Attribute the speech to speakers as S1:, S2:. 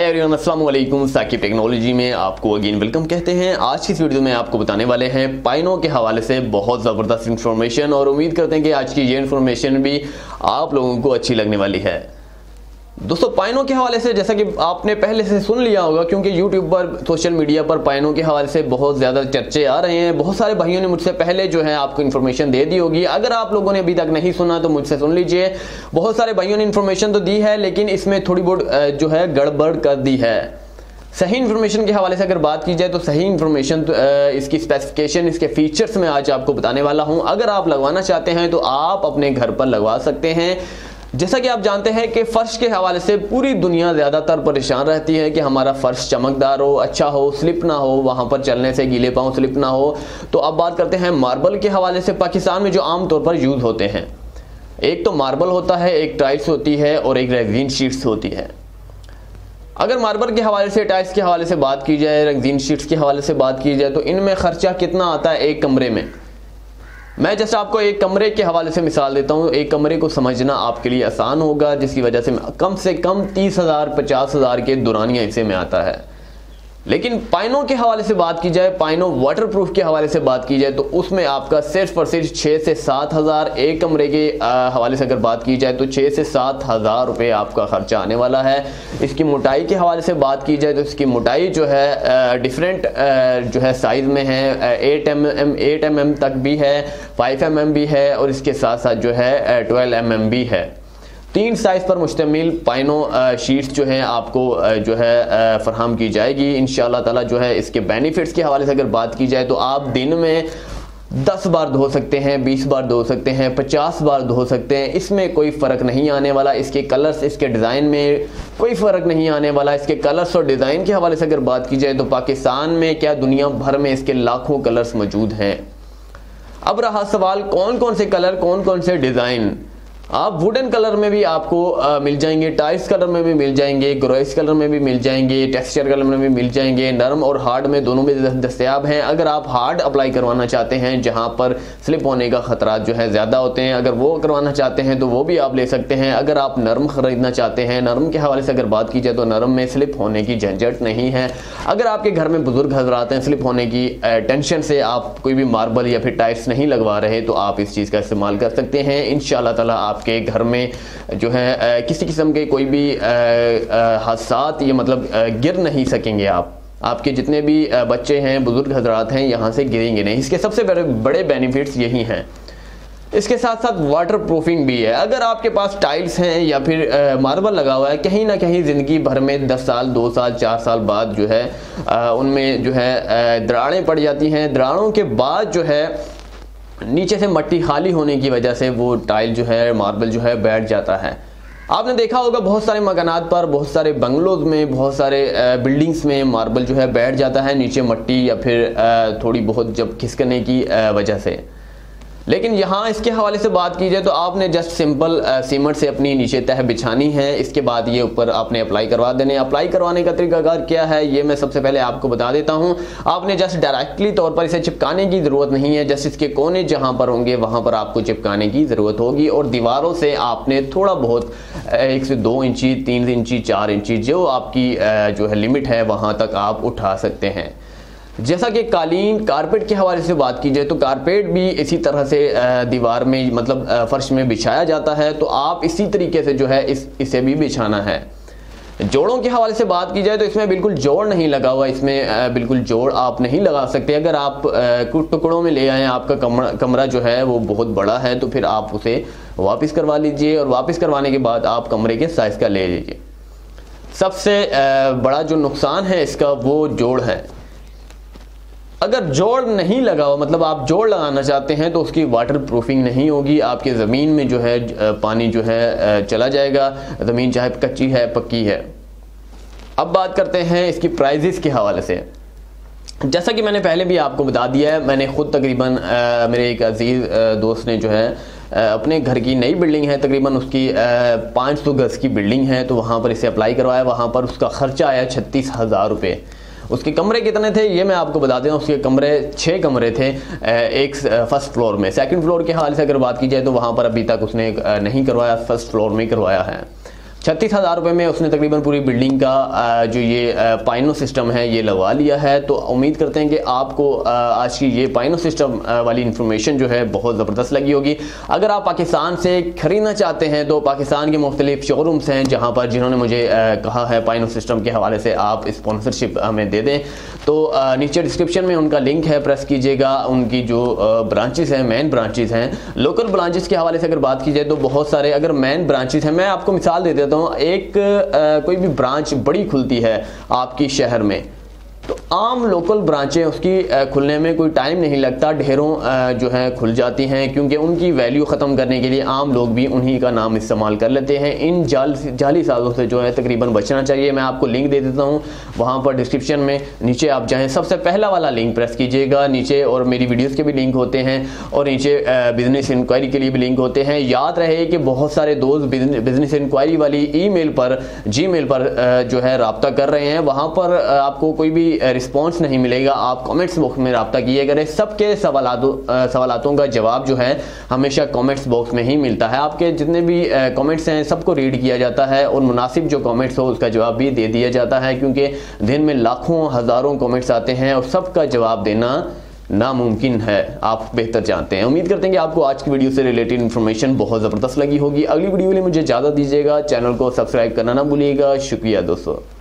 S1: Everyone, अस्सलाम वालेकुम। Saqib technology में आपको अगेन वेलकम कहते हैं। आज की इस वीडियो में आपको बताने वाले हैं पाइनो के हवाले से बहुत ज़बरदस्त इन्फॉर्मेशन, और उम्मीद करते हैं कि आज की ये इन्फॉर्मेशन भी आप लोगों को अच्छी लगने वाली है। दोस्तों, पाइनो के हवाले से जैसा कि आपने पहले से सुन लिया होगा, क्योंकि यूट्यूब पर, सोशल मीडिया पर पाइनो के हवाले से बहुत ज़्यादा चर्चे आ रहे हैं। बहुत सारे भाइयों ने मुझसे पहले जो है आपको इन्फॉर्मेशन दे दी होगी। अगर आप लोगों ने अभी तक नहीं सुना तो मुझसे सुन लीजिए। बहुत सारे भाइयों ने इन्फॉर्मेशन तो दी है, लेकिन इसमें थोड़ी बहुत जो है गड़बड़ कर दी है। सही इन्फॉर्मेशन के हवाले से अगर बात की जाए तो सही इन्फॉर्मेशन इसकी स्पेसिफिकेशन, इसके फीचर्स में आज आपको बताने वाला हूं। अगर आप लगवाना चाहते हैं तो आप अपने घर पर लगवा सकते हैं। जैसा कि आप जानते हैं कि फर्श के हवाले से पूरी दुनिया ज़्यादातर परेशान रहती है कि हमारा फर्श चमकदार हो, अच्छा हो, स्लिप ना हो, वहाँ पर चलने से गीले पाँव स्लिप ना हो। तो अब बात करते हैं मार्बल के हवाले से। पाकिस्तान में जो आम तौर पर यूज़ होते हैं, एक तो मार्बल होता है, एक टाइल्स होती है और एक रेगजीन शीट्स होती है। अगर मार्बल के हवाले से, टाइल्स के हवाले से बात की जाए, रेगजीन शीट्स के हवाले से बात की जाए तो इनमें खर्चा कितना आता है एक कमरे में। मैं जैसे आपको एक कमरे के हवाले से मिसाल देता हूँ। एक कमरे को समझना आपके लिए आसान होगा, जिसकी वजह से कम 30,000 50,000 के दुरानिया हिस्से में आता है। लेकिन पाइनो के हवाले से बात की जाए, पाइनो वाटरप्रूफ के हवाले से बात की जाए तो उसमें आपका सिर्फ और सिर्फ 6 से 7,000, एक कमरे के हवाले से अगर बात की जाए तो 6 से 7,000 रुपये आपका खर्चा आने वाला है। इसकी मोटाई के हवाले से बात की जाए तो इसकी मोटाई जो है डिफरेंट जो है साइज़ में है। 8 mm तक भी है, 5 mm भी है, और इसके साथ साथ जो है 12 mm भी है। 3 साइज पर मुश्तमिल पाइनो शीट्स जो है आपको जो है फराहम की जाएगी इंशाअल्लाह ताला। जो है इसके बेनिफिट्स के हवाले से अगर बात की जाए तो आप दिन में 10 बार धो सकते हैं, 20 बार धो सकते हैं, 50 बार धो सकते हैं। इसमें कोई फ़र्क नहीं आने वाला। इसके कलर्स, इसके डिज़ाइन में कोई फ़र्क नहीं आने वाला। इसके कलर्स और डिज़ाइन के हवाले से अगर बात की जाए तो पाकिस्तान में क्या दुनिया भर में इसके लाखों कलर्स मौजूद हैं। अब रहा सवाल कौन कौन से कलर, कौन कौन से डिज़ाइन। आप वुडन कलर में भी आपको मिल जाएंगे, टाइल्स कलर में भी मिल जाएंगे, ग्रॉस कलर में भी मिल जाएंगे, टेक्सचर कलर में भी मिल जाएंगे, नरम और हार्ड में दोनों में दस्तयाब हैं। अगर आप हार्ड अप्लाई करवाना चाहते हैं जहां पर स्लिप होने का खतरा जो है ज़्यादा होते हैं, अगर वो करवाना चाहते हैं तो वो भी आप ले सकते हैं। अगर आप नरम ख़रीदना चाहते हैं, नरम के हवाले से अगर बात की जाए तो नरम में स्लिप होने की झंझट नहीं है। अगर आपके घर में बुजुर्ग हज़रात हैं, स्लिप होने की टेंशन से आप कोई भी मार्बल या फिर टाइल्स नहीं लगवा रहे, तो आप इस चीज़ का इस्तेमाल कर सकते हैं। इंशाअल्लाह ताला आपके घर में जो है किसी किस्म के कोई भी हादसात, ये मतलब गिर नहीं सकेंगे आप। आपके जितने भी बच्चे हैं, बुजुर्ग हजरात हैं, यहाँ से गिरेंगे नहीं। इसके सबसे बड़े बेनिफिट्स यही हैं। इसके साथ साथ वाटर प्रूफिंग भी है। अगर आपके पास टाइल्स हैं या फिर मार्बल लगा हुआ है, कहीं ना कहीं ज़िंदगी भर में 10 साल, 2 साल, 4 साल बाद जो है उनमें जो है दरारें पड़ जाती हैं। दरारों के बाद जो है नीचे से मट्टी खाली होने की वजह से वो टाइल जो है, मार्बल जो है बैठ जाता है। आपने देखा होगा बहुत सारे मकानात पर, बहुत सारे बंगलोज में, बहुत सारे बिल्डिंग्स में मार्बल जो है बैठ जाता है नीचे मट्टी या फिर थोड़ी बहुत जब खिसकने की वजह से। लेकिन यहाँ इसके हवाले से बात की जाए तो आपने जस्ट सिंपल सीमेंट से अपनी नीचे तह बिछानी है। इसके बाद ये ऊपर आपने अप्लाई करवा देने। अप्लाई करवाने का तरीकाकार क्या है ये मैं सबसे पहले आपको बता देता हूँ। आपने जस्ट डायरेक्टली तौर पर इसे चिपकाने की ज़रूरत नहीं है। जस्ट इसके कोने जहाँ पर होंगे वहाँ पर आपको चिपकाने की ज़रूरत होगी, और दीवारों से आपने थोड़ा बहुत 1 से 2 इंची, 3 इंची, 4 इंची जो आपकी जो है लिमिट है वहाँ तक आप उठा सकते हैं। जैसा कि कालीन, कारपेट के हवाले से बात की जाए तो कारपेट भी इसी तरह से दीवार में, मतलब फर्श में बिछाया जाता है, तो आप इसी तरीके से जो है इसे भी बिछाना है। जोड़ों के हवाले से बात की जाए तो इसमें बिल्कुल जोड़ नहीं लगा हुआ। इसमें बिल्कुल जोड़ आप नहीं लगा सकते। अगर आप कुछ टुकड़ों में ले आए, आपका कमरा जो है वो बहुत बड़ा है, तो फिर आप उसे वापस करवा लीजिए, और वापस करवाने के बाद आप कमरे के साइज़ का ले लीजिए। सबसे बड़ा जो नुकसान है इसका वो जोड़ है। अगर जोड़ नहीं लगा हुआ, मतलब आप जोड़ लगाना चाहते हैं, तो उसकी वाटर प्रूफिंग नहीं होगी। आपके ज़मीन में जो है पानी जो है चला जाएगा, ज़मीन चाहे कच्ची है पक्की है। अब बात करते हैं इसकी प्राइजेस के हवाले से। जैसा कि मैंने पहले भी आपको बता दिया है, मैंने ख़ुद तकरीबन मेरे एक अजीज़ दोस्त ने जो है अपने घर की नई बिल्डिंग है, तकरीबन उसकी 500 गज़ की बिल्डिंग है, तो वहाँ पर इसे अप्लाई करवाया। वहाँ पर उसका ख़र्चा आया 36,000 रुपये। उसके कमरे कितने थे ये मैं आपको बता दें। उसके कमरे 6 कमरे थे, एक फर्स्ट फ्लोर में। सेकंड फ्लोर के हाल से अगर बात की जाए तो वहाँ पर अभी तक उसने नहीं करवाया, फर्स्ट फ्लोर में करवाया है। 36,000 रुपये में उसने तकरीबन पूरी बिल्डिंग का जो ये पाइनो सिस्टम है ये लगवा लिया है। तो उम्मीद करते हैं कि आपको आज की ये पाइनो सिस्टम वाली इन्फॉर्मेशन जो है बहुत ज़बरदस्त लगी होगी। अगर आप पाकिस्तान से ख़रीदना चाहते हैं तो पाकिस्तान के मुख्तलिफ शोरूम्स हैं जहाँ पर जिन्होंने मुझे कहा है पाइनो सिस्टम के हवाले से आप स्पॉन्सरशिप हमें दे दें, तो नीचे डिस्क्रिप्शन में उनका लिंक है, प्रेस कीजिएगा। उनकी जो ब्रांचेस हैं, मेन ब्रांचेस हैं, लोकल ब्रांचेस के हवाले से अगर बात की जाए तो बहुत सारे अगर मेन ब्रांचेस हैं, मैं आपको मिसाल दे देता हूँ। एक कोई भी ब्रांच बड़ी खुलती है आपकी शहर में, तो आम लोकल ब्रांचें उसकी खुलने में कोई टाइम नहीं लगता, ढेरों जो है खुल जाती हैं, क्योंकि उनकी वैल्यू ख़त्म करने के लिए आम लोग भी उन्हीं का नाम इस्तेमाल कर लेते हैं। इन जाली साज़ों से जो है तकरीबन बचना चाहिए। मैं आपको लिंक दे देता हूँ, वहाँ पर डिस्क्रिप्शन में नीचे आप जाएँ, सबसे पहला वाला लिंक प्रेस कीजिएगा नीचे, और मेरी वीडियोज़ के भी लिंक होते हैं और नीचे बिजनेस इंक्वायरी के लिए भी लिंक होते हैं। याद रहे कि बहुत सारे दोस्त बिजनेस इंक्वायरी वाली ईमेल पर, जीमेल पर जो है रब्ता कर रहे हैं, वहाँ पर आपको कोई भी रिस्पांस नहीं मिलेगा। आप कमेंट्स बॉक्स में रब्ता किए करें, सबके सवालों का जवाब जो है हमेशा कमेंट्स बॉक्स में ही मिलता है। आपके जितने भी कमेंट्स हैं सबको रीड किया जाता है और मुनासिब जो कमेंट्स हो उसका जवाब भी दे दिया जाता है, क्योंकि दिन में लाखों हज़ारों कमेंट्स आते हैं और सबका जवाब देना नामुमकिन है, आप बेहतर जानते हैं। उम्मीद करते हैं कि आपको आज की वीडियो से रिलेटेड इन्फॉर्मेशन बहुत ज़बरदस्त लगी होगी। अगली वीडियो के लिए मुझे इजाज़त दीजिएगा, चैनल को सब्सक्राइब करना ना भूलिएगा। शुक्रिया दोस्तों।